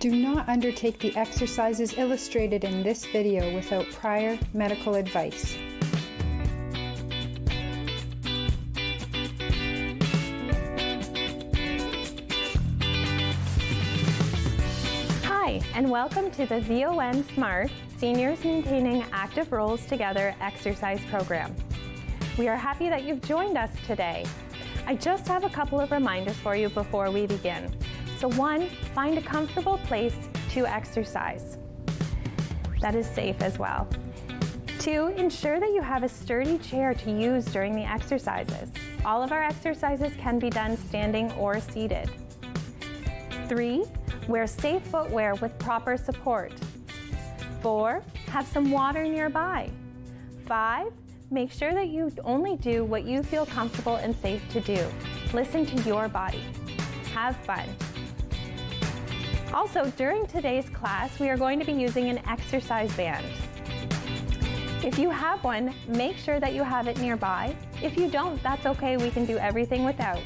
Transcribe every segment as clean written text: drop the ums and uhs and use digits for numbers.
Do not undertake the exercises illustrated in this video without prior medical advice. Hi, and welcome to the VON SMART Seniors Maintaining Active Roles Together exercise program. We are happy that you've joined us today. I just have a couple of reminders for you before we begin. So 1, find a comfortable place to exercise that is safe as well. 2, ensure that you have a sturdy chair to use during the exercises. All of our exercises can be done standing or seated. 3, wear safe footwear with proper support. 4, have some water nearby. 5, make sure that you only do what you feel comfortable and safe to do. Listen to your body. Have fun. Also, during today's class, we are going to be using an exercise band. If you have one, make sure that you have it nearby. If you don't, that's okay, we can do everything without.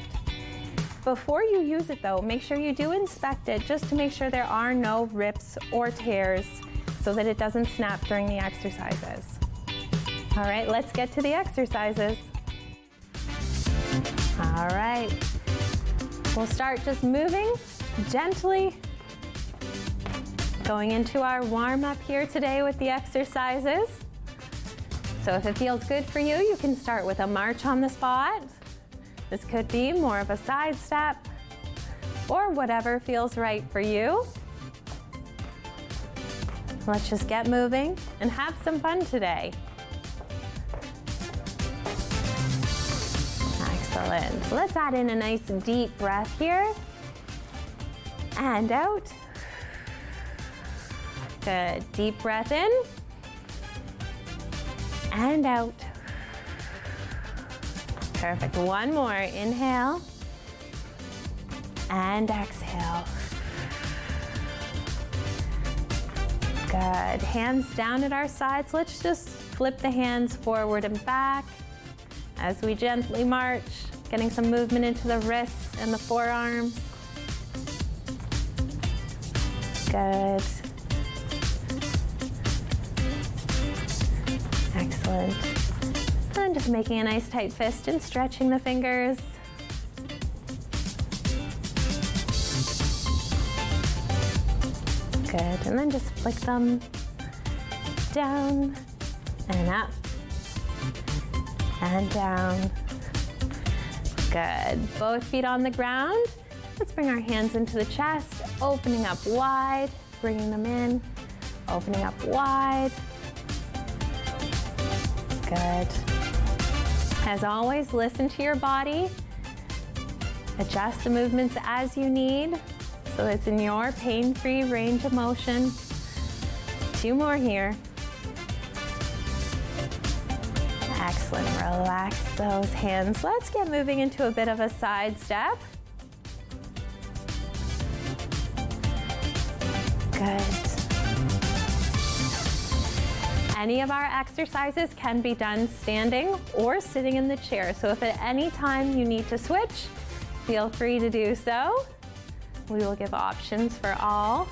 Before you use it though, make sure you do inspect it just to make sure there are no rips or tears so that it doesn't snap during the exercises. All right, let's get to the exercises. All right, we'll start just moving gently, going into our warm-up here today with the exercises. So if it feels good for you, you can start with a march on the spot. This could be more of a side step or whatever feels right for you. Let's just get moving and have some fun today. Excellent. Let's add in a nice deep breath here and out. Good. Deep breath in and out. Perfect. One more. Inhale and exhale. Good. Hands down at our sides. Let's just flip the hands forward and back as we gently march, getting some movement into the wrists and the forearms. Good. Excellent. And just making a nice tight fist and stretching the fingers. Good, and then just flick them down and up and down. Good, both feet on the ground. Let's bring our hands into the chest, opening up wide, bringing them in, opening up wide. Good. As always, listen to your body. Adjust the movements as you need so it's in your pain-free range of motion. 2 more here. Excellent. Relax those hands. Let's get moving into a bit of a side step. Good. Any of our exercises can be done standing or sitting in the chair. So if at any time you need to switch, feel free to do so. We will give options for all.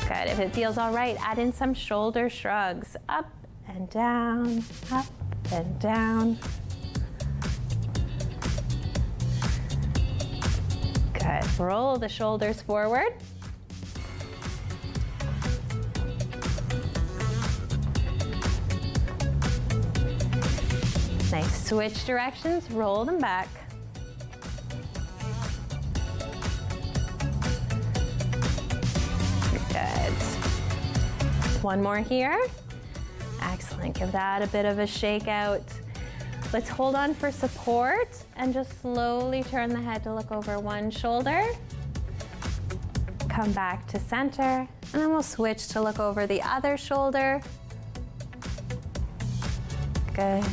Good. If it feels all right, add in some shoulder shrugs. Up and down, up and down. Good. Roll the shoulders forward. Nice. Switch directions, roll them back. Good. One more here. Excellent. Give that a bit of a shake out. Let's hold on for support and just slowly turn the head to look over one shoulder. Come back to center, and then we'll switch to look over the other shoulder. Good.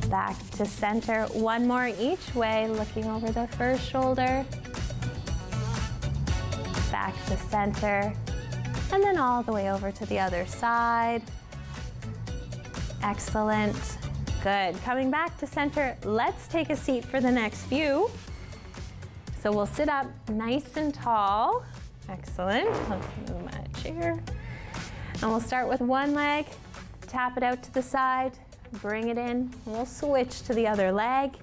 Back to center. One more each way, looking over the first shoulder. Back to center. And then all the way over to the other side. Excellent. Good. Coming back to center, let's take a seat for the next few. So we'll sit up nice and tall. Excellent. Let's move my chair. And we'll start with one leg, tap it out to the side, bring it in. We'll switch to the other leg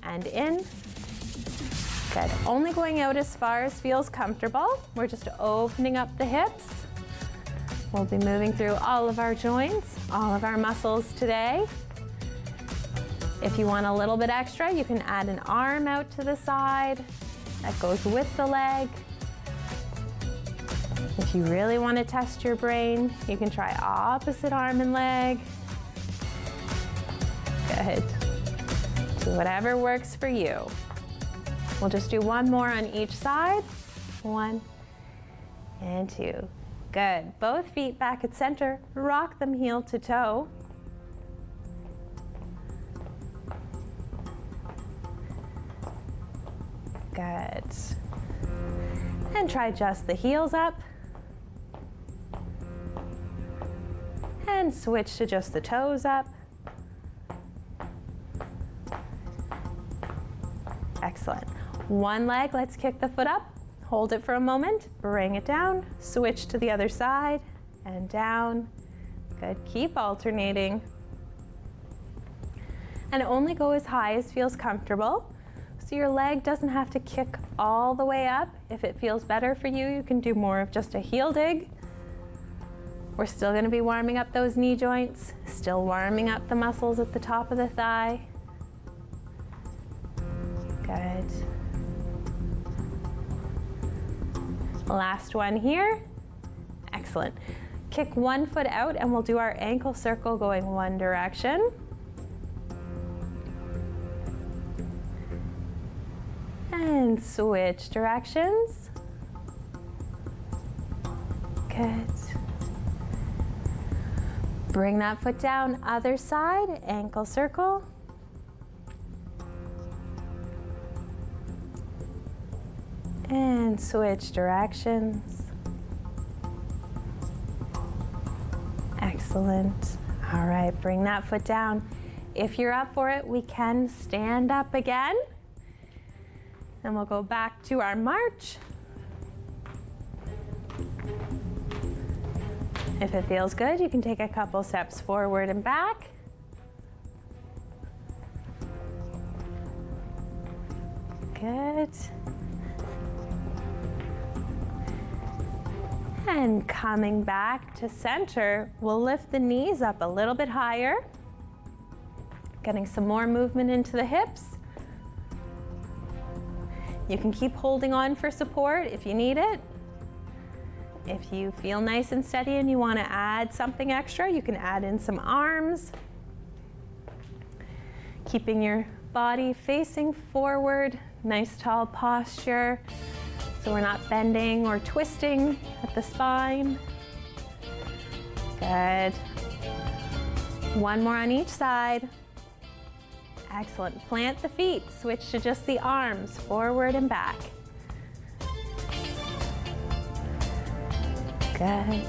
and in. Good. Only going out as far as feels comfortable. We're just opening up the hips. We'll be moving through all of our joints, all of our muscles today. If you want a little bit extra, you can add an arm out to the side that goes with the leg. If you really want to test your brain, you can try opposite arm and leg. Good. Do whatever works for you. We'll just do one more on each side. 1 and 2. Good. Both feet back at center. Rock them heel to toe. Good. And try just the heels up. And switch to just the toes up. Excellent. One leg, let's kick the foot up. Hold it for a moment, bring it down, switch to the other side and down. Good, keep alternating. And only go as high as feels comfortable. So your leg doesn't have to kick all the way up. If it feels better for you, you can do more of just a heel dig. We're still going to be warming up those knee joints, still warming up the muscles at the top of the thigh. Good. Last one here. Excellent. Kick one foot out and we'll do our ankle circle going one direction. And switch directions. Good. Bring that foot down, other side, ankle circle. And switch directions. Excellent. All right, bring that foot down. If you're up for it, we can stand up again. And we'll go back to our march. If it feels good, you can take a couple steps forward and back. Good. And coming back to center, we'll lift the knees up a little bit higher. Getting some more movement into the hips. You can keep holding on for support if you need it. If you feel nice and steady and you want to add something extra, you can add in some arms. Keeping your body facing forward, nice tall posture, so we're not bending or twisting at the spine. Good. One more on each side. Excellent. Plant the feet, switch to just the arms, forward and back. Good.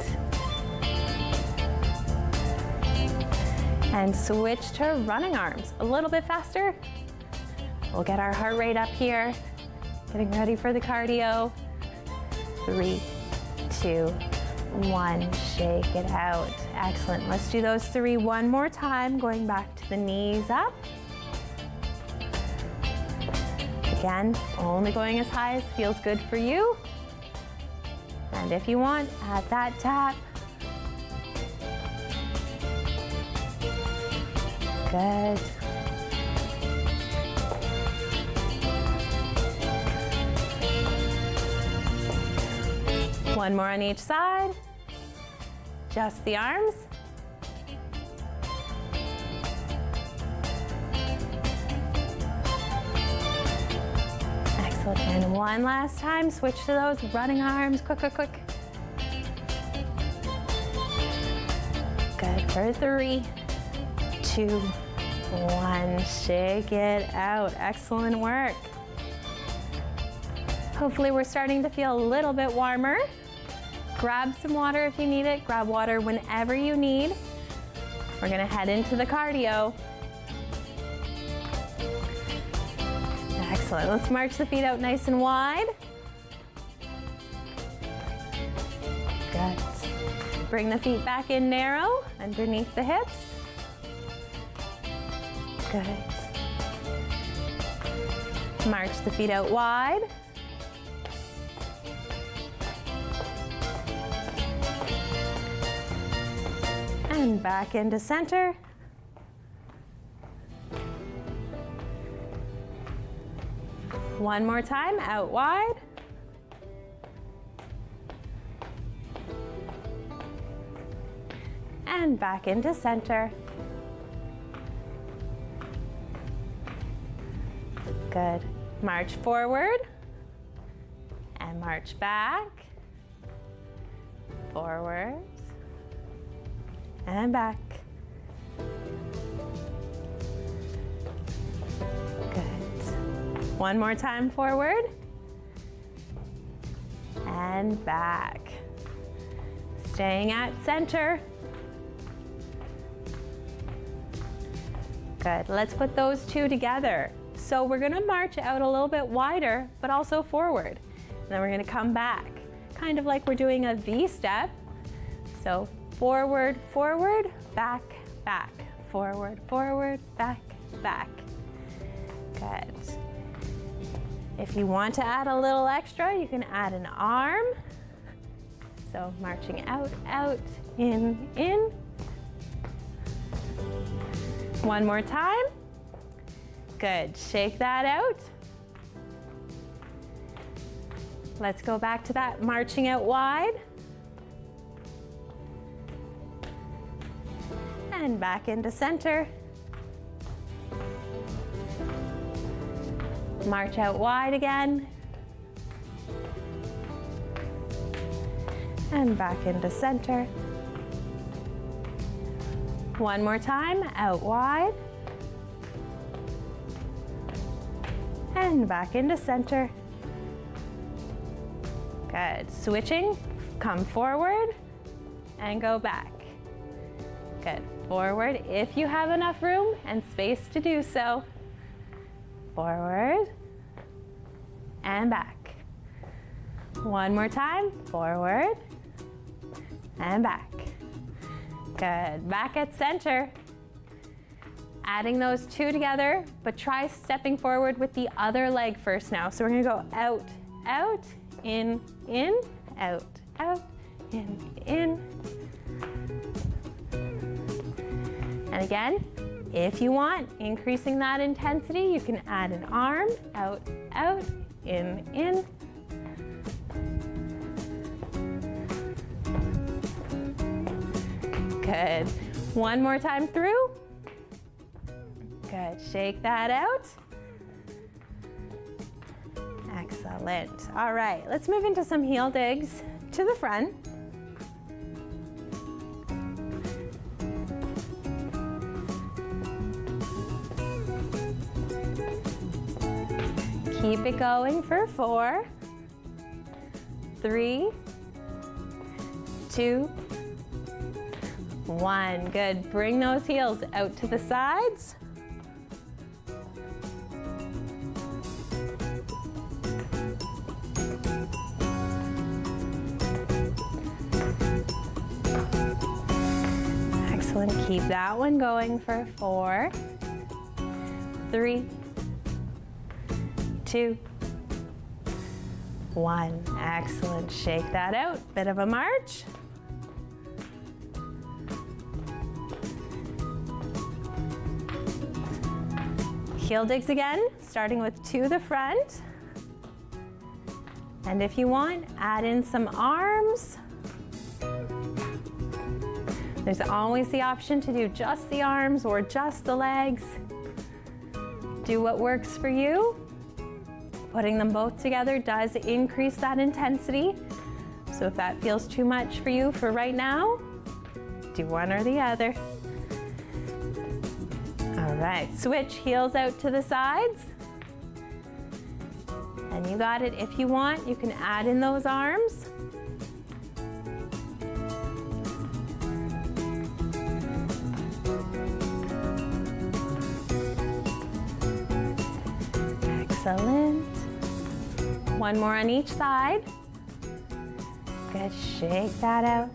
And switch to running arms. A little bit faster. We'll get our heart rate up here. Getting ready for the cardio. 3, 2, 1. Shake it out. Excellent. Let's do those 3 one more time. Going back to the knees up. Again, only going as high as feels good for you. And if you want, add that tap. Good. One more on each side. Just the arms. Excellent. And one last time. Switch to those running arms. Quick, quick, quick. Good. For 3, 2, 1. Shake it out. Excellent work. Hopefully we're starting to feel a little bit warmer. Grab some water if you need it. Grab water whenever you need. We're gonna head into the cardio. Excellent. Excellent. Let's march the feet out nice and wide. Good. Bring the feet back in narrow, underneath the hips. Good. March the feet out wide. And back into center. One more time, out wide. And back into center. Good. March forward and march back. Forward and back. Good. One more time, forward and back. Staying at center. Good. Let's put those two together. So we're going to march out a little bit wider, but also forward. And then we're going to come back, kind of like we're doing a V step. So forward, forward, back, back. Forward, forward, back, back. Good. If you want to add a little extra, you can add an arm. So marching out, out, in, in. One more time. Good. Shake that out. Let's go back to that marching out wide. And back into center. March out wide again. And back into center. One more time, out wide. And back into center. Good. Switching, come forward and go back. Good. Forward if you have enough room and space to do so. Forward and back. One more time, forward and back. Good. Back at center. Adding those two together, but try stepping forward with the other leg first now. So we're gonna go out, out, in, out, out, in. And again, if you want, increasing that intensity, you can add an arm, out, out, in. Good. One more time through. Good. Shake that out. Excellent. All right, let's move into some heel digs to the front. Keep it going for 4, 3, 2, 1. Good. Bring those heels out to the sides. Excellent. Keep that one going for 4, 3, 2, 1. Excellent. Shake that out. Bit of a march. Heel digs again, starting with to the front. And if you want, add in some arms. There's always the option to do just the arms or just the legs. Do what works for you. Putting them both together does increase that intensity. So if that feels too much for you for right now, do one or the other. All right, switch heels out to the sides. And you got it. If you want, you can add in those arms. Excellent. One more on each side. Good, shake that out.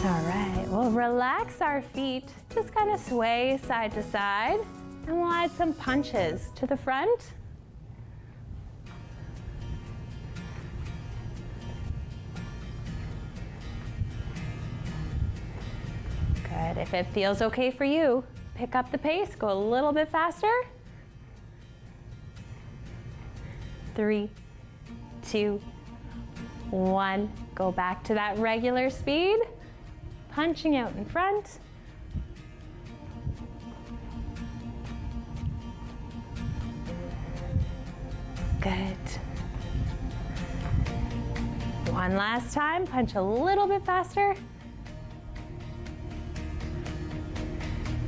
All right, we'll relax our feet, just kind of sway side to side, and we'll add some punches to the front. Good, if it feels okay for you, pick up the pace, go a little bit faster. 3, 2, 1, go back to that regular speed. Punching out in front. Good. One last time, punch a little bit faster.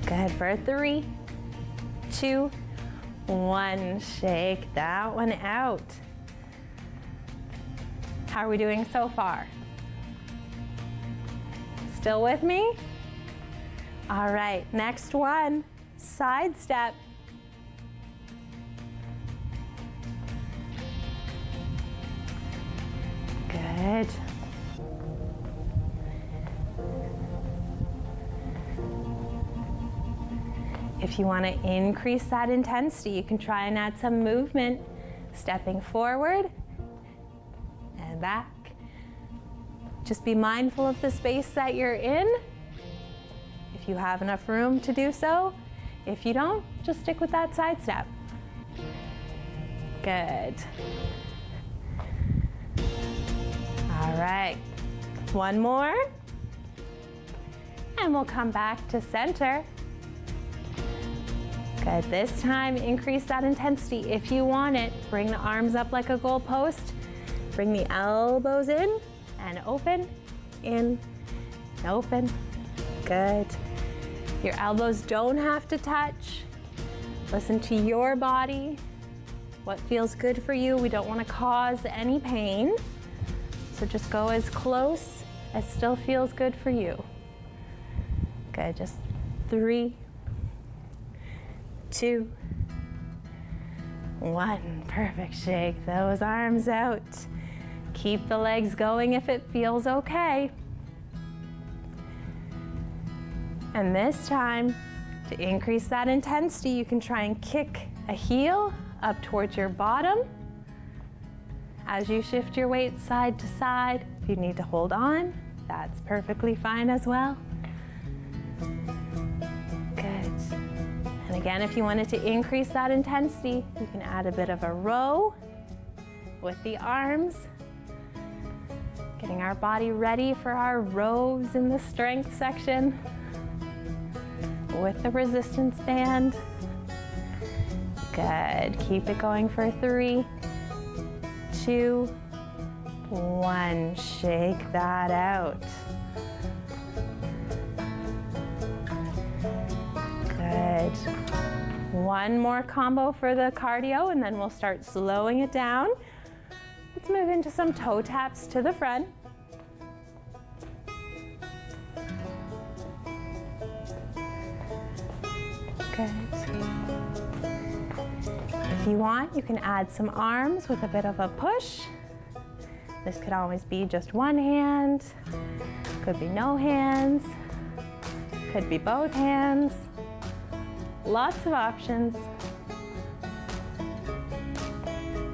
Good, for 3, 2, 1, shake that one out. How are we doing so far? Still with me? All right, next one, side step. Good. If you want to increase that intensity, you can try and add some movement, stepping forward and back. Just be mindful of the space that you're in. If you have enough room to do so. If you don't, just stick with that side step. Good. All right, one more. And we'll come back to center. Good, this time increase that intensity if you want it. Bring the arms up like a goalpost. Bring the elbows in and open, in, open. Good. Your elbows don't have to touch. Listen to your body, what feels good for you. We don't want to cause any pain. So just go as close as still feels good for you. Good, just 3, 2, 1. Perfect, shake those arms out. Keep the legs going if it feels okay. And this time, to increase that intensity, you can try and kick a heel up towards your bottom. As you shift your weight side to side, if you need to hold on, that's perfectly fine as well. Good. And again, if you wanted to increase that intensity, you can add a bit of a row with the arms. Getting our body ready for our rows in the strength section with the resistance band. Good, keep it going for 3, 2, 1, shake that out. Good. One more combo for the cardio and then we'll start slowing it down. Let's move into some toe taps to the front. Good. If you want, you can add some arms with a bit of a push. This could always be just one hand, could be no hands, could be both hands. Lots of options.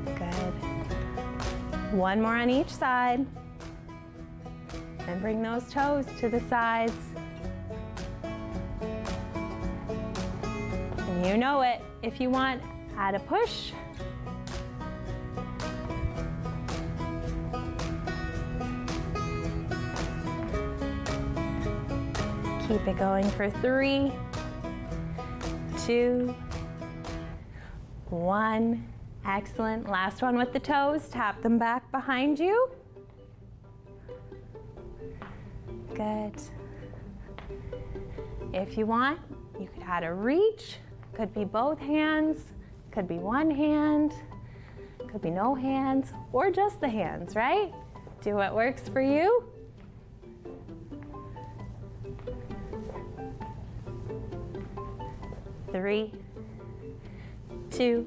Good. One more on each side. And bring those toes to the sides. And you know it. If you want, add a push. Keep it going for 3, 2, 1. Excellent. Last one with the toes. Tap them back behind you. Good. If you want, you could add a reach. Could be both hands, could be one hand, could be no hands, or just the hands, right? Do what works for you. Three, 2,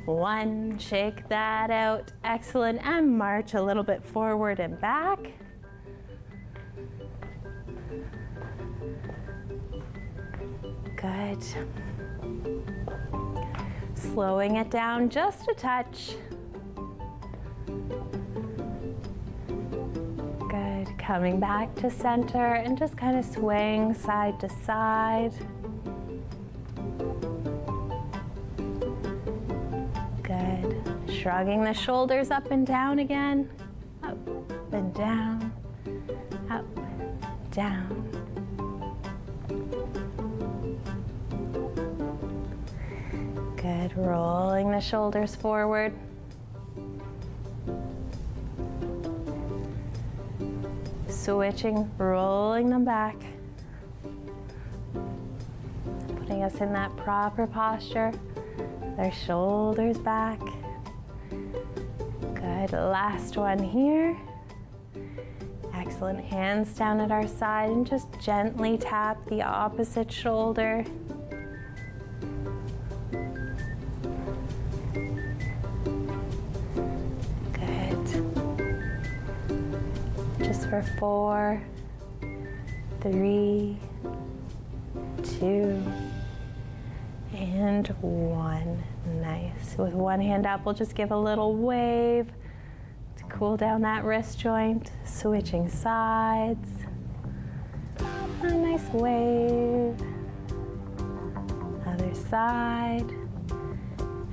1. Shake that out. Excellent. And march a little bit forward and back. Good. Slowing it down just a touch. Good. Coming back to center and just kind of swaying side to side. Good. Shrugging the shoulders up and down again. Up and down. Up, down. Good. Rolling the shoulders forward. Switching, rolling them back. Putting us in that proper posture. Their shoulders back. Good. Last one here. Excellent. Hands down at our side and just gently tap the opposite shoulder. For 4, 3, 2, and 1. Nice. With one hand up, we'll just give a little wave to cool down that wrist joint. Switching sides. A nice wave. Other side.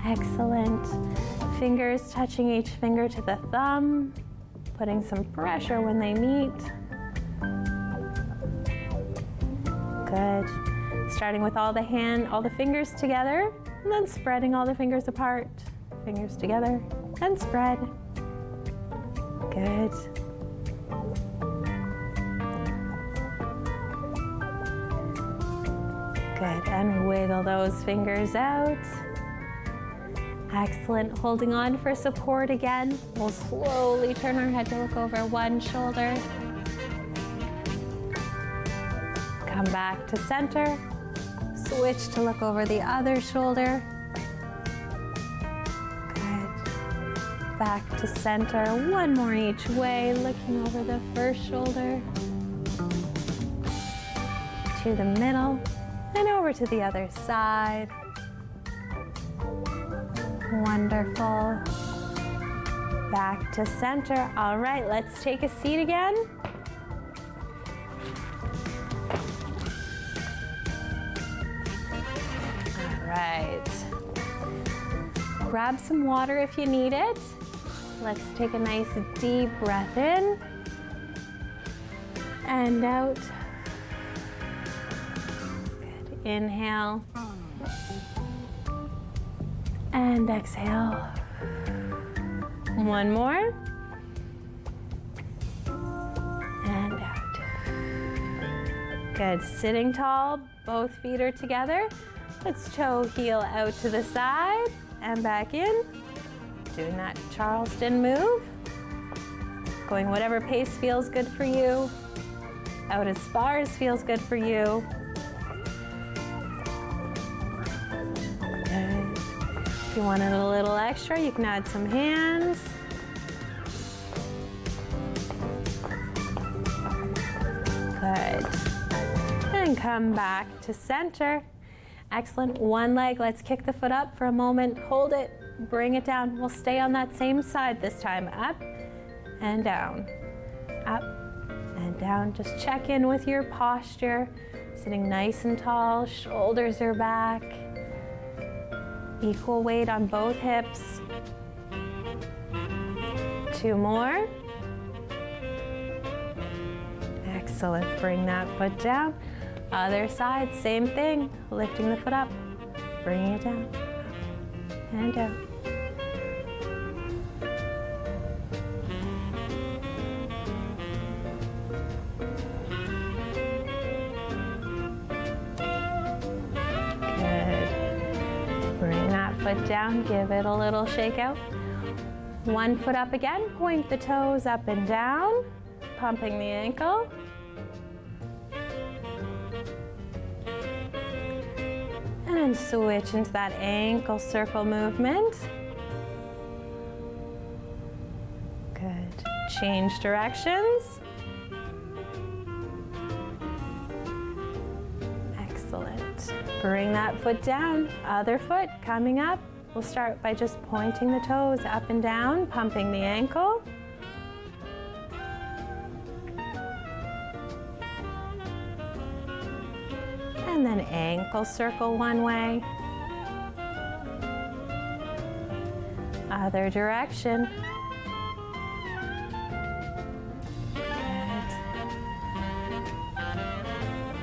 Excellent. Fingers touching each finger to the thumb. Putting some pressure when they meet. Good. Starting with all the fingers together, and then spreading all the fingers apart. Fingers together, and spread. Good. Good, and wiggle those fingers out. Excellent. Holding on for support again. We'll slowly turn our head to look over one shoulder. Come back to center. Switch to look over the other shoulder. Good. Back to center. One more each way, looking over the first shoulder. To the middle, and over to the other side. Wonderful. Back to center. All right, let's take a seat again. All right. Grab some water if you need it. Let's take a nice deep breath in and out. Good. Inhale. And exhale. One more. And out. Good. Sitting tall, both feet are together. Let's toe heel out to the side and back in. Doing that Charleston move. Going whatever pace feels good for you. Out as far as feels good for you. If you wanted a little extra, you can add some hands. Good. And come back to center. Excellent. One leg, let's kick the foot up for a moment. Hold it, bring it down. We'll stay on that same side this time. Up and down. Up and down. Just check in with your posture. Sitting nice and tall, shoulders are back. Equal weight on both hips. 2 more. Excellent. Bring that foot down. Other side, same thing. Lifting the foot up, bringing it down, and out. Foot down, give it a little shake out. One foot up again, point the toes up and down, pumping the ankle. And then switch into that ankle circle movement. Good. Change directions. Excellent. Bring that foot down. Other foot coming up. We'll start by just pointing the toes up and down, pumping the ankle. And then ankle circle one way. Other direction. Good.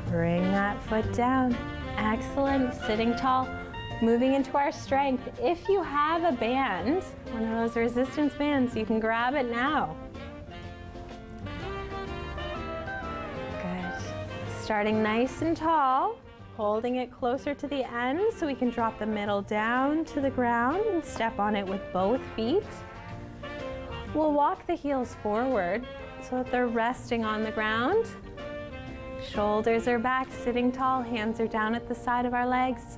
Bring that foot down. Excellent. Sitting tall. Moving into our strength. If you have a band, one of those resistance bands, you can grab it now. Good. Starting nice and tall, holding it closer to the end so we can drop the middle down to the ground and step on it with both feet. We'll walk the heels forward so that they're resting on the ground. Shoulders are back, sitting tall, hands are down at the side of our legs.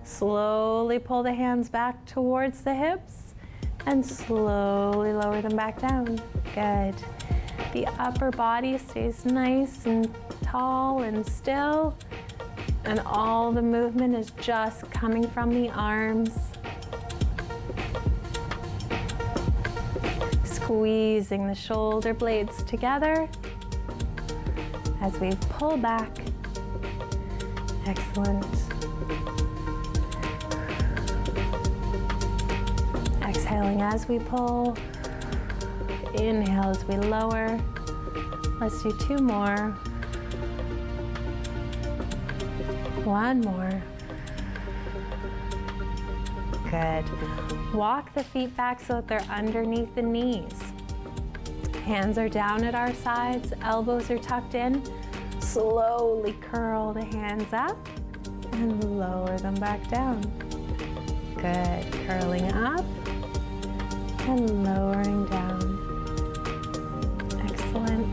Slowly pull the hands back towards the hips and slowly lower them back down. Good. The upper body stays nice and tall and still, and all the movement is just coming from the arms. Squeezing the shoulder blades together as we pull back. Excellent. Exhaling as we pull. Inhale as we lower. Let's do two more. One more. Good. Walk the feet back so that they're underneath the knees. Hands are down at our sides, elbows are tucked in. Slowly curl the hands up and lower them back down. Good. Curling up and lowering down. Excellent.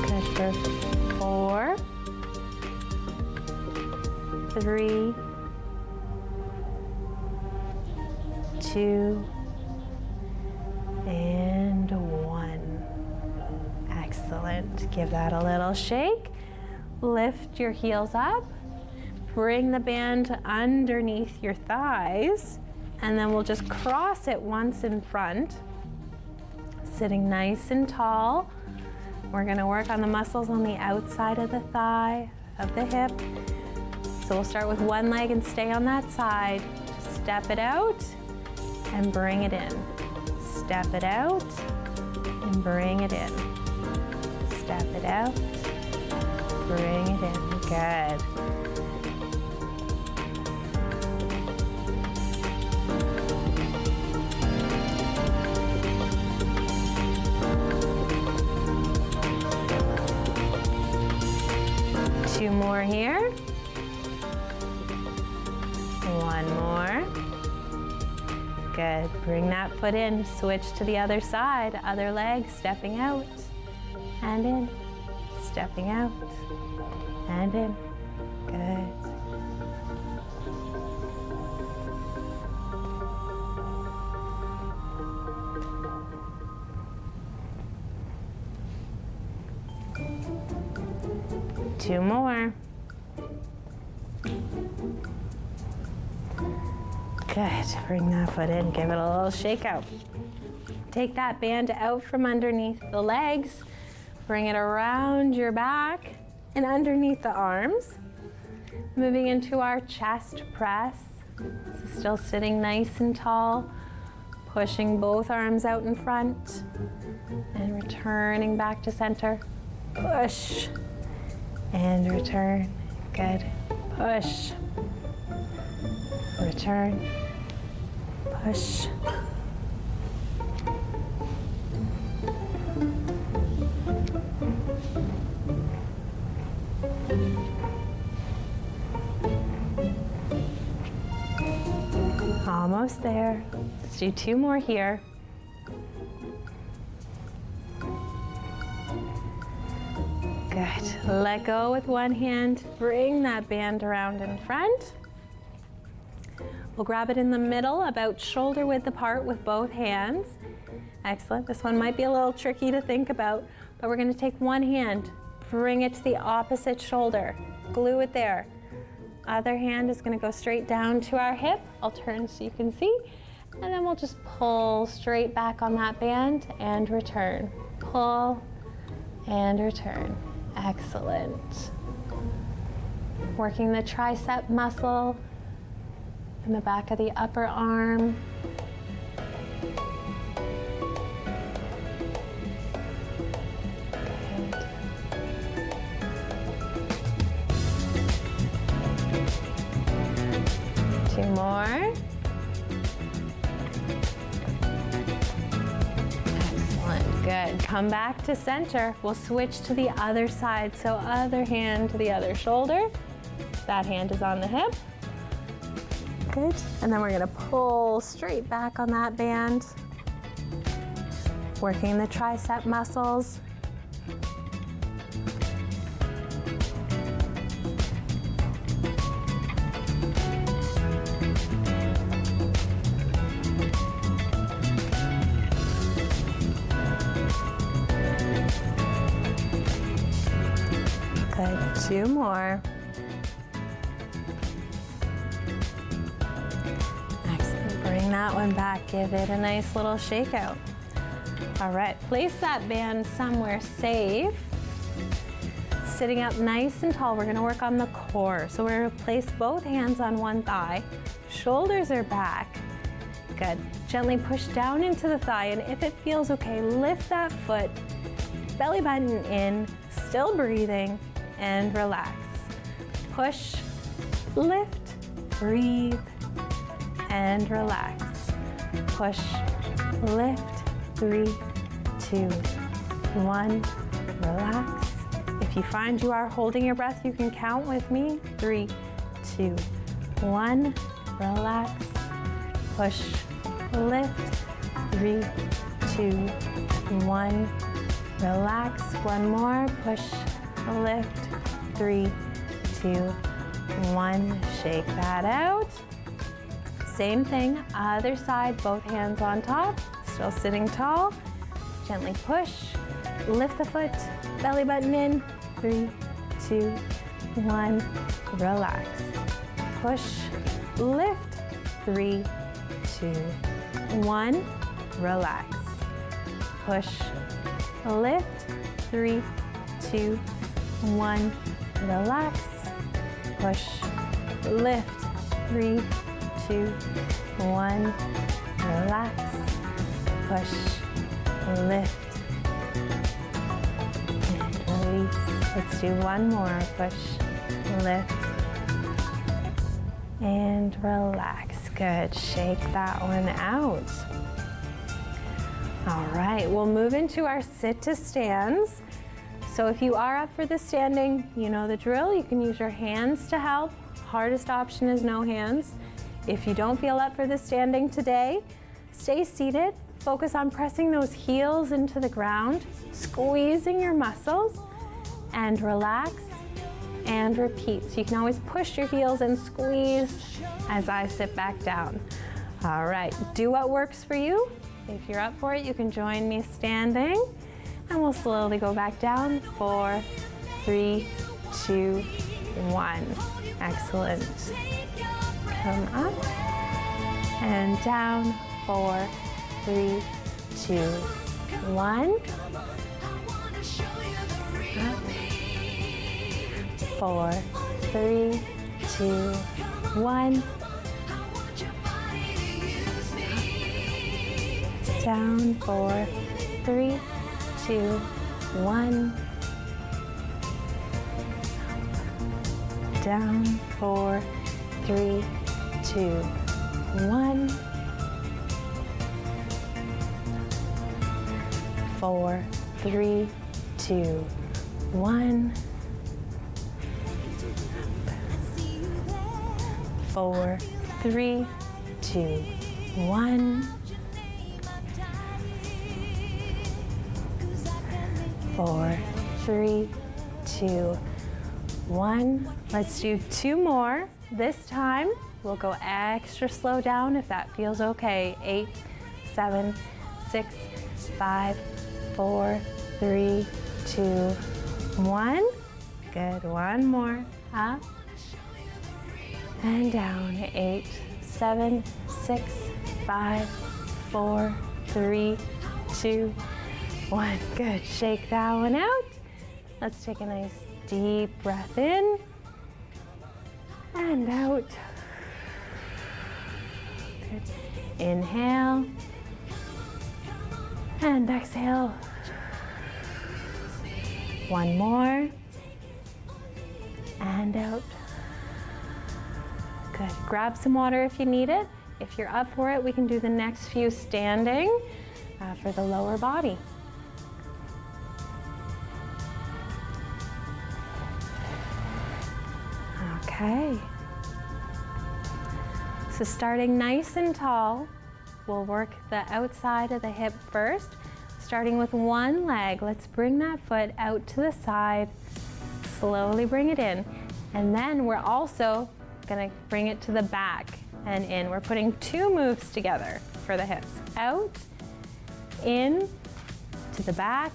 Good for 4, 3, 2, and 1. Excellent. Give that a little shake. Lift your heels up. Bring the band underneath your thighs, and then we'll just cross it once in front. Sitting nice and tall. We're going to work on the muscles on the outside of the thigh, of the hip. So we'll start with one leg and stay on that side. Step it out and bring it in. Step it out and bring it in. Step it out, bring it in. Good. Two more here. One more. Good. Bring that foot in. Switch to the other side. Other leg, stepping out and in. Stepping out and in. Good. Two more. Good. Bring that foot in. Give it a little shake out. Take that band out from underneath the legs. Bring it around your back and underneath the arms. Moving into our chest press. So still sitting nice and tall. Pushing both arms out in front and returning back to center. Push. And return. Good. Push. Return. Push. Almost there. Let's do 2 more here. Good. Let go with one hand. Bring that band around in front. We'll grab it in the middle, about shoulder width apart with both hands. Excellent. This one might be a little tricky to think about, but we're going to take one hand, bring it to the opposite shoulder, glue it there. Other hand is going to go straight down to our hip. I'll turn so you can see. And then we'll just pull straight back on that band and return. Pull and return. Excellent. Working the tricep muscle in the back of the upper arm. Good. 2 more. Good. Come back to center. We'll switch to the other side. So other hand to the other shoulder. That hand is on the hip. Good. And then we're going to pull straight back on that band. Working the tricep muscles. Good. 2 more. Excellent. Bring that one back. Give it a nice little shake out. All right. Place that band somewhere safe. Sitting up nice and tall. We're going to work on the core. So we're going to place both hands on one thigh. Shoulders are back. Good. Gently push down into the thigh, and if it feels okay, lift that foot. Belly button in. Still breathing. And relax. Push, lift, breathe, and relax. Push, lift, 3, 2, 1, relax. If you find you are holding your breath, you can count with me. 3, 2, 1, relax. Push, lift, 3, 2, 1, relax. One more, push, lift, 3, 2, 1. Shake that out. Same thing, other side, both hands on top, still sitting tall. Gently push, lift the foot, belly button in, 3, 2, 1, relax. Push, lift, 3, 2, 1, relax. Push, lift, 3, 2, 1, relax. Push, lift, 3, 2, 1, relax. Push, lift, and release. Let's do one more. Push, lift, and relax. Good. Shake that one out. All right, we'll move into our sit to stands. So if you are up for the standing, you know the drill. You can use your hands to help. Hardest option is no hands. If you don't feel up for the standing today, stay seated. Focus on pressing those heels into the ground, squeezing your muscles, and relax and repeat. So you can always push your heels and squeeze as I sit back down. All right, do what works for you. If you're up for it, you can join me standing. And we'll slowly go back down. 4, 3, 2, 1. Excellent. Come up and down. 4, 3, 2, 1. Up. 4, 3, 2, 1. Down. 4, 3, 2, 1. Down. 4, 3, 2, 1. 4, 3, 2, 1. 4, 3, 2, 1. 4, 3, 2, 1. Let's do 2 more. This time, we'll go extra slow down if that feels okay. 8, 7, 6, 5, 4, 3, 2, 1. Good, one more. Up and down. 8, 7, 6, 5, 4, 3, 2, 1. Good, shake that one out. Let's take a nice deep breath in and out. Good. Inhale and exhale. One more and out. Good. Grab some water if you need it. If you're up for it, we can do the next few standing for the lower body. Okay. So starting nice and tall, we'll work the outside of the hip first, starting with one leg. Let's bring that foot out to the side, slowly bring it in. And then we're also gonna bring it to the back and in. We're putting 2 moves together for the hips. Out, in, to the back,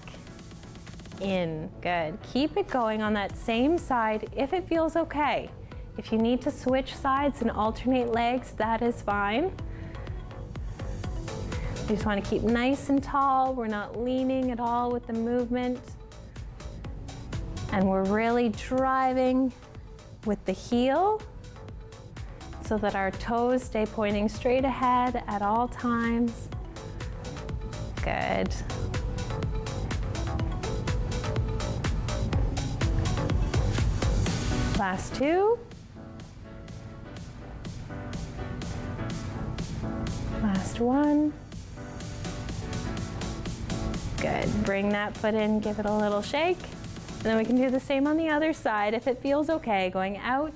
in. Good. Keep it going on that same side if it feels okay. If you need to switch sides and alternate legs, that is fine. We just want to keep nice and tall. We're not leaning at all with the movement. And we're really driving with the heel so that our toes stay pointing straight ahead at all times. Good. Last 2. Last 1. Good. Bring that foot in, give it a little shake. And then we can do the same on the other side if it feels okay. Going out,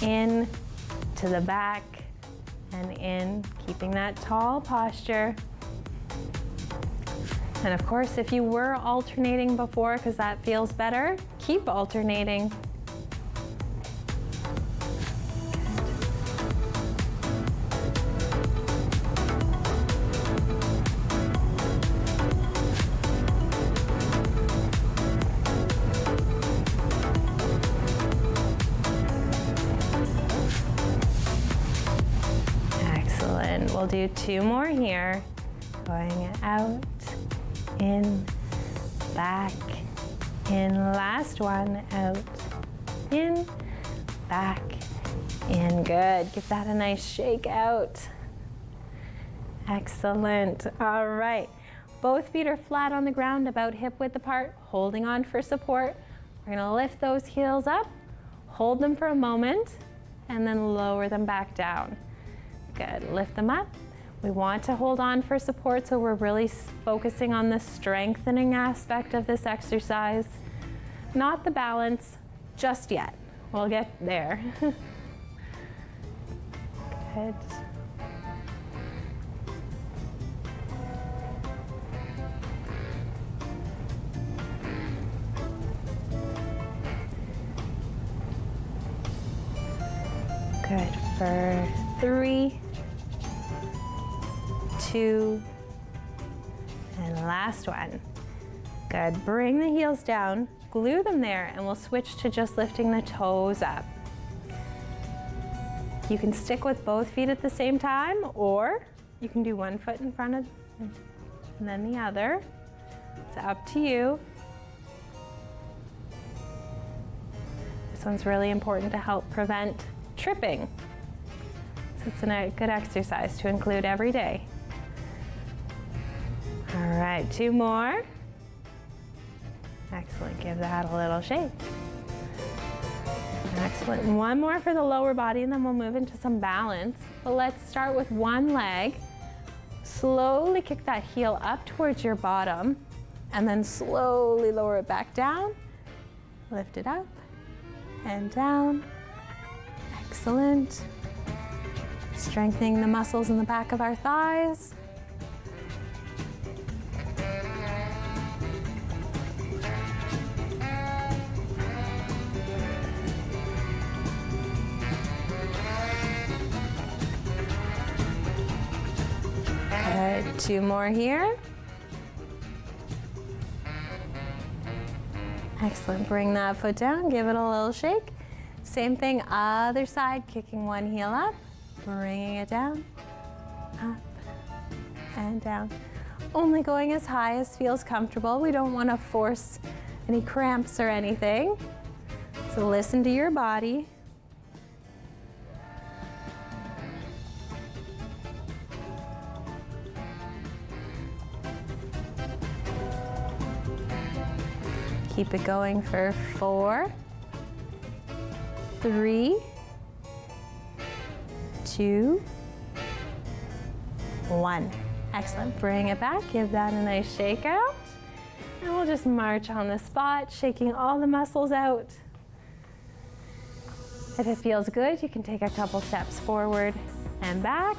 in, to the back, and in, keeping that tall posture. And of course, if you were alternating before, because that feels better, keep alternating. We'll do 2 more here. Going out, in, back, in. Last one, out, in, back, in. Good. Give that a nice shake out. Excellent. All right. Both feet are flat on the ground, about hip width apart, holding on for support. We're going to lift those heels up, hold them for a moment, and then lower them back down. Good. Lift them up. We want to hold on for support, so we're really focusing on the strengthening aspect of this exercise, not the balance just yet. We'll get there. Good. Good. For 3, 2, and last one. Good. Bring the heels down, glue them there, and we'll switch to just lifting the toes up. You can stick with both feet at the same time, or you can do one foot in front of and then the other. It's up to you. This one's really important to help prevent tripping. So it's a good exercise to include every day. All right, 2 more. Excellent, give that a little shake. Excellent, and 1 more for the lower body, and then we'll move into some balance. But let's start with one leg. Slowly kick that heel up towards your bottom, and then slowly lower it back down. Lift it up and down. Excellent. Strengthening the muscles in the back of our thighs. 2 more here. Excellent, bring that foot down, give it a little shake. Same thing, other side, kicking one heel up, bringing it down, up and down. Only going as high as feels comfortable. We don't want to force any cramps or anything. So listen to your body. Keep it going for 4, 3, 2, 1. Excellent, bring it back, give that a nice shake out. And we'll just march on the spot, shaking all the muscles out. If it feels good, you can take a couple steps forward and back.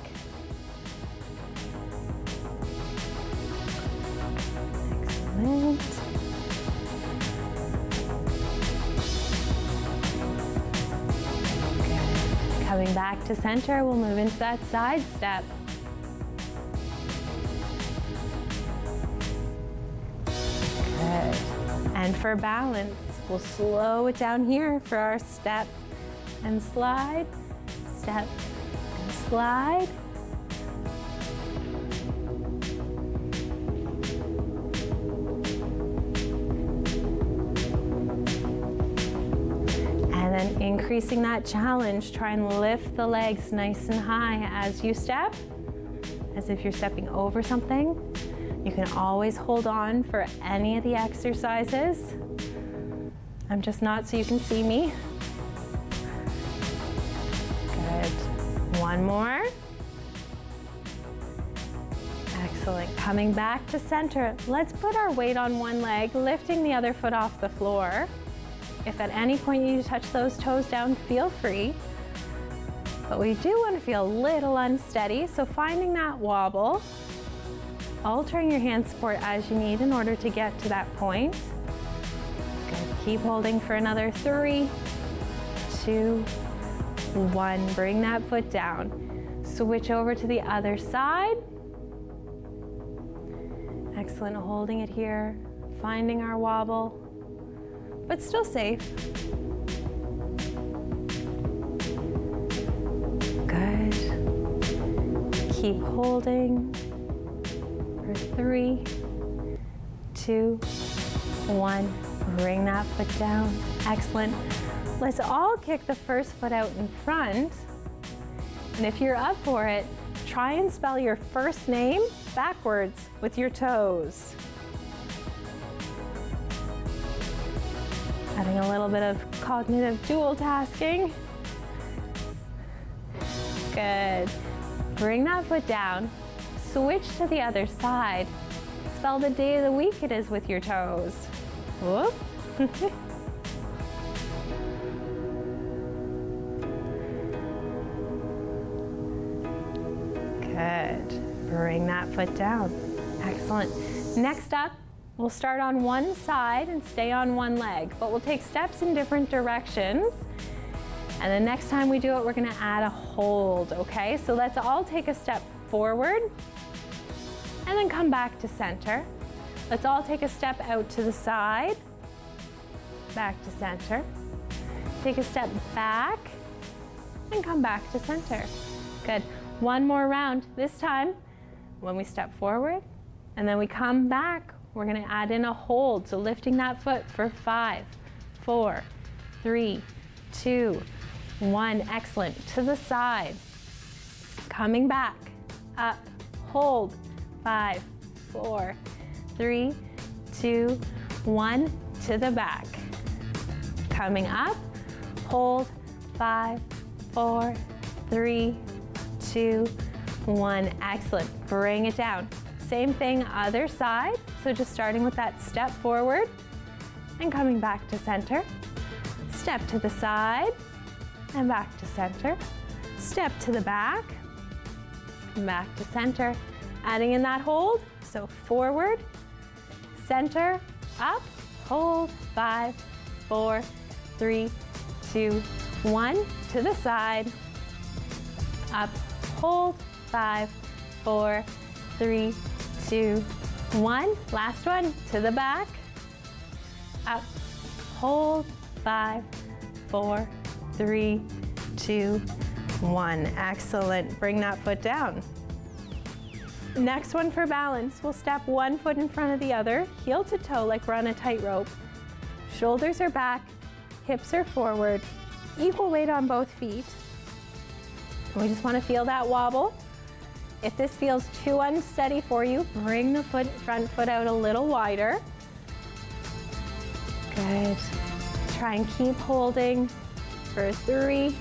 Excellent. Good. Coming back to center, we'll move into that side step. Good. And for balance, we'll slow it down here for our step and slide, step and slide. And then increasing that challenge, try and lift the legs nice and high as you step, as if you're stepping over something. You can always hold on for any of the exercises. I'm just not so you can see me. Good. One more. Excellent. Coming back to center. Let's put our weight on one leg, lifting the other foot off the floor. If at any point you need to touch those toes down, feel free. But we do want to feel a little unsteady, so finding that wobble, altering your hand support as you need in order to get to that point. Good. Keep holding for another 3, 2, 1. Bring that foot down. Switch over to the other side. Excellent, holding it here, finding our wobble, but still safe. Good. Keep holding for 3, 2, 1. Bring that foot down. Excellent. Let's all kick the first foot out in front. And if you're up for it, try and spell your first name backwards with your toes. Adding a little bit of cognitive dual tasking. Good. Bring that foot down. Switch to the other side. Spell the day of the week it is with your toes. Whoop. Good. Bring that foot down. Excellent. Next up, we'll start on one side and stay on one leg, but we'll take steps in different directions. And the next time we do it, we're gonna add a hold, okay? So let's all take a step forward and then come back to center. Let's all take a step out to the side, back to center. Take a step back and come back to center. Good. One more round. This time, when we step forward and then we come back, we're gonna add in a hold. So lifting that foot for 5, 4, 3, 2, 1. Excellent. To the side. Coming back. Up. Hold. 5, 4, 3, 2, 1. To the back. Coming up. Hold. 5, 4, 3, 2, 1. Excellent. Bring it down. Same thing, other side. So just starting with that step forward and coming back to center. Step to the side and back to center. Step to the back and back to center. Adding in that hold. So forward, center, up, hold, 5, 4, 3, 2, 1. To the side, up, hold, 5, 4, 3, 2, 1. Last one, to the back. Up, hold, 5, 4, 3, 2, 1. Excellent. Bring that foot down. Next one for balance, we'll step one foot in front of the other, heel to toe like we're on a tightrope. Shoulders are back, hips are forward, equal weight on both feet. We just want to feel that wobble. If this feels too unsteady for you, bring the front foot out a little wider. Good. Try and keep holding for 3,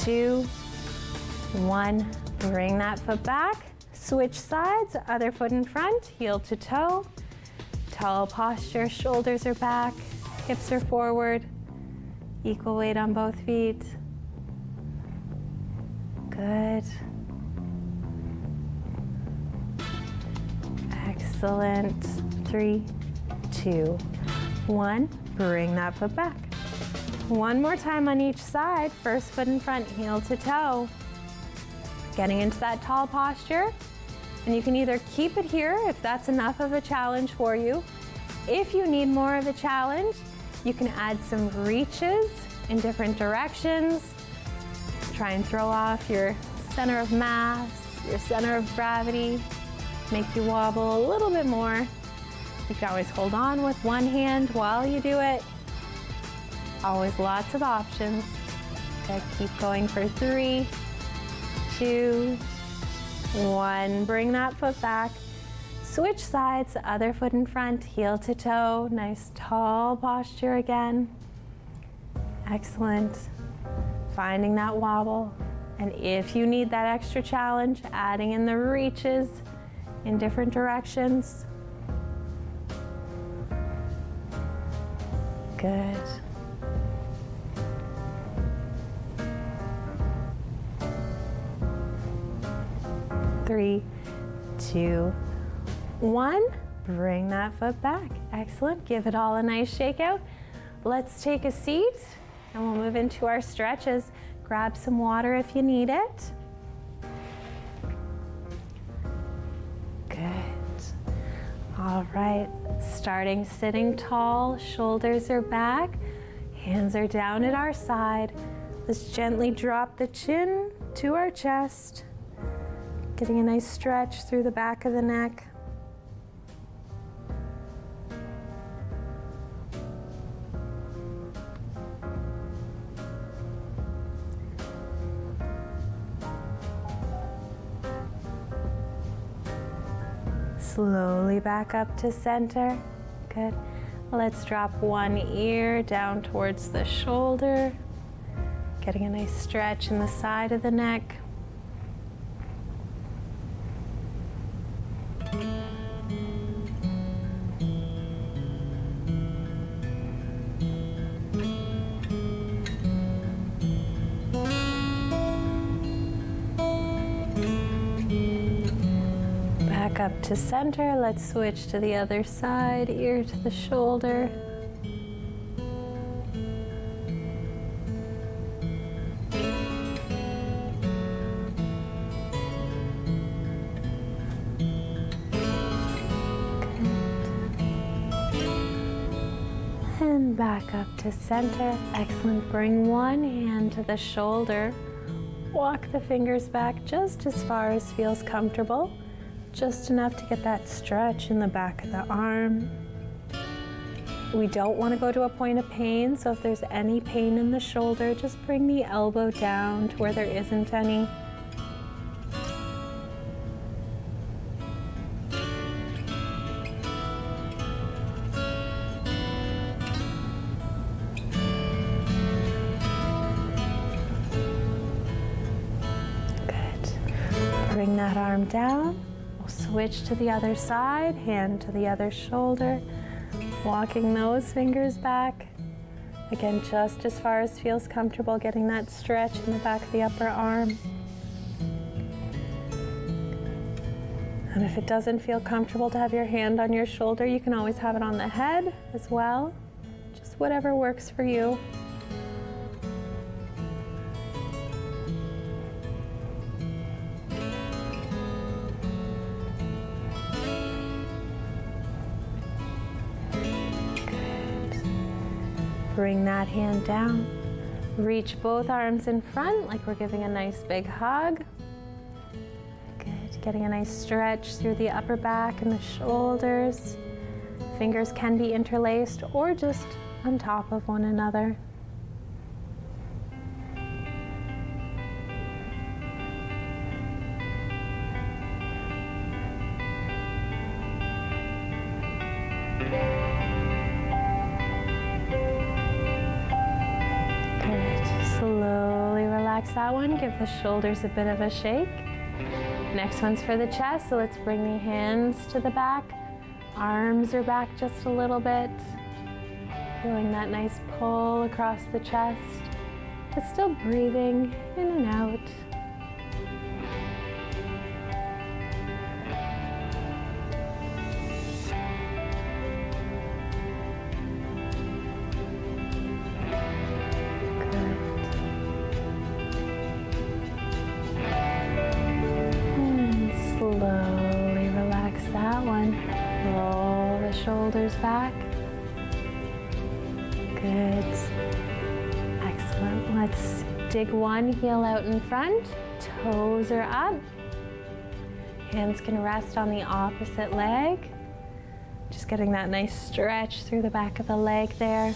2, 1. Bring that foot back. Switch sides, other foot in front, heel to toe. Tall posture, shoulders are back, hips are forward. Equal weight on both feet. Good. Excellent. 3, 2, 1. Bring that foot back. One more time on each side. First foot in front, heel to toe. Getting into that tall posture. And you can either keep it here if that's enough of a challenge for you. If you need more of a challenge, you can add some reaches in different directions. Try and throw off your center of mass, your center of gravity, make you wobble a little bit more. You can always hold on with one hand while you do it. Always lots of options. Okay, keep going for 3, 2, 1. Bring that foot back. Switch sides, other foot in front, heel to toe. Nice tall posture again. Excellent. Finding that wobble. And if you need that extra challenge, adding in the reaches in different directions. Good. Three, 2, 1. Bring that foot back. Excellent. Give it all a nice shake out. Let's take a seat and we'll move into our stretches. Grab some water if you need it. Good. All right. Starting sitting tall, shoulders are back, hands are down at our side. Let's gently drop the chin to our chest. Getting a nice stretch through the back of the neck. Slowly back up to center. Good. Let's drop one ear down towards the shoulder. Getting a nice stretch in the side of the neck. Up to center. Let's switch to the other side, ear to the shoulder. And back up to center. Excellent. Bring one hand to the shoulder. Walk the fingers back just as far as feels comfortable. Just enough to get that stretch in the back of the arm. We don't want to go to a point of pain, so if there's any pain in the shoulder, just bring the elbow down to where there isn't any. Good. Bring that arm down. Switch to the other side, hand to the other shoulder, walking those fingers back. Again, just as far as feels comfortable, getting that stretch in the back of the upper arm. And if it doesn't feel comfortable to have your hand on your shoulder, you can always have it on the head as well. Just whatever works for you. Bring that hand down. Reach both arms in front like we're giving a nice big hug. Good, getting a nice stretch through the upper back and the shoulders. Fingers can be interlaced or just on top of one another. Slowly relax that one. Give the shoulders a bit of a shake. Next one's for the chest, so let's bring the hands to the back. Arms are back just a little bit. Feeling that nice pull across the chest, but still breathing in and out. Slowly relax that one. Roll the shoulders back. Good. Excellent. Let's dig one heel out in front. Toes are up. Hands can rest on the opposite leg. Just getting that nice stretch through the back of the leg there.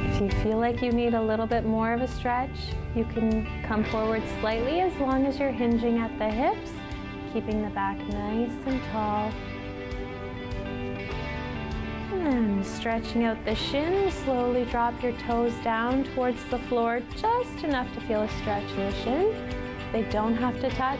If you feel like you need a little bit more of a stretch, you can come forward slightly as long as you're hinging at the hips, keeping the back nice and tall. And then stretching out the shins, slowly drop your toes down towards the floor, just enough to feel a stretch in the shin. They don't have to touch.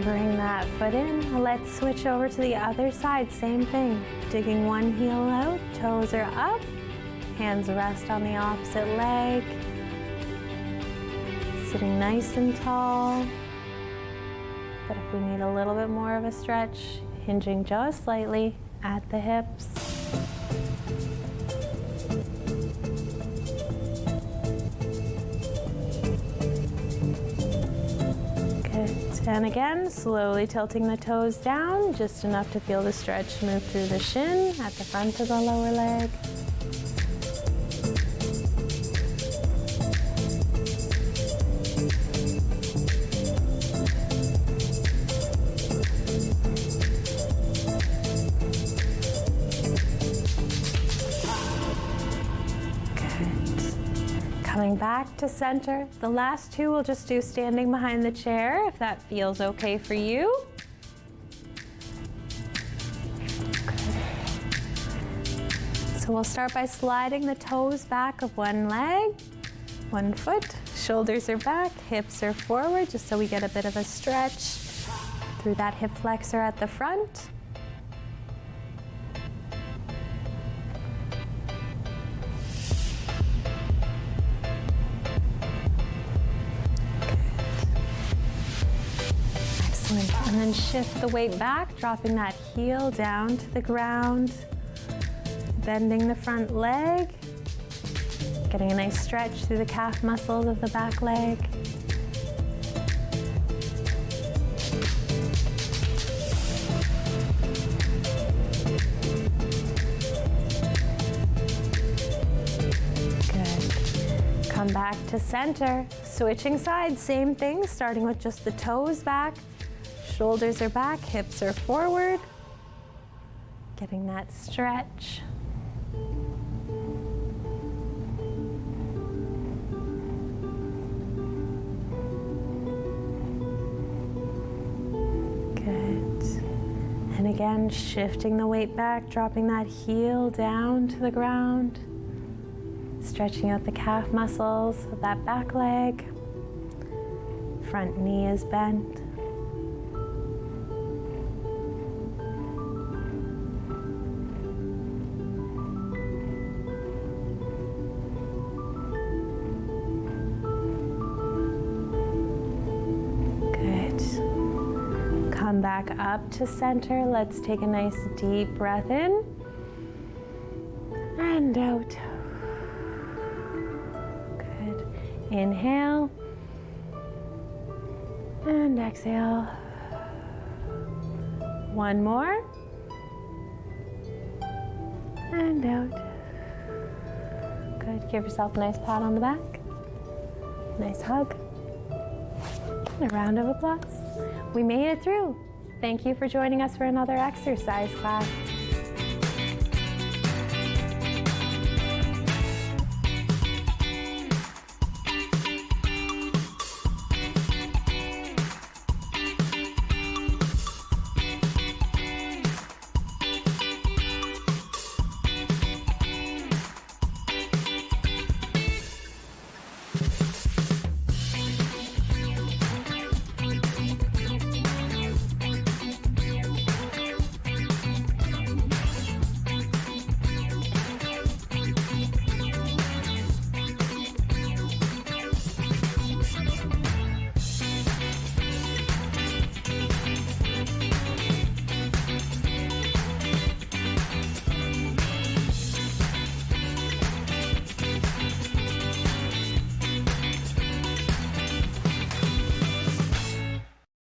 Bring that foot in. Let's switch over to the other side. Same thing. Digging one heel out, toes are up, hands rest on the opposite leg. Sitting nice and tall. But if we need a little bit more of a stretch, hinging just slightly at the hips. And again, slowly tilting the toes down, just enough to feel the stretch move through the shin at the front of the lower leg. Coming back to center. The last two we'll just do standing behind the chair if that feels okay for you. So we'll start by sliding the toes back of one leg, one foot. Shoulders are back, hips are forward, just so we get a bit of a stretch through that hip flexor at the front. And then shift the weight back, dropping that heel down to the ground, bending the front leg, getting a nice stretch through the calf muscles of the back leg. Good. Come back to center, switching sides, same thing, starting with just the toes back. Shoulders are back, hips are forward. Getting that stretch. Good. And again, shifting the weight back, dropping that heel down to the ground. Stretching out the calf muscles of that back leg. Front knee is bent. back up to center. Let's take a nice deep breath in and out. Good. Inhale and exhale. One more. And out. Good. Give yourself a nice pat on the back. Nice hug. And a round of applause. We made it through. Thank you for joining us for another exercise class.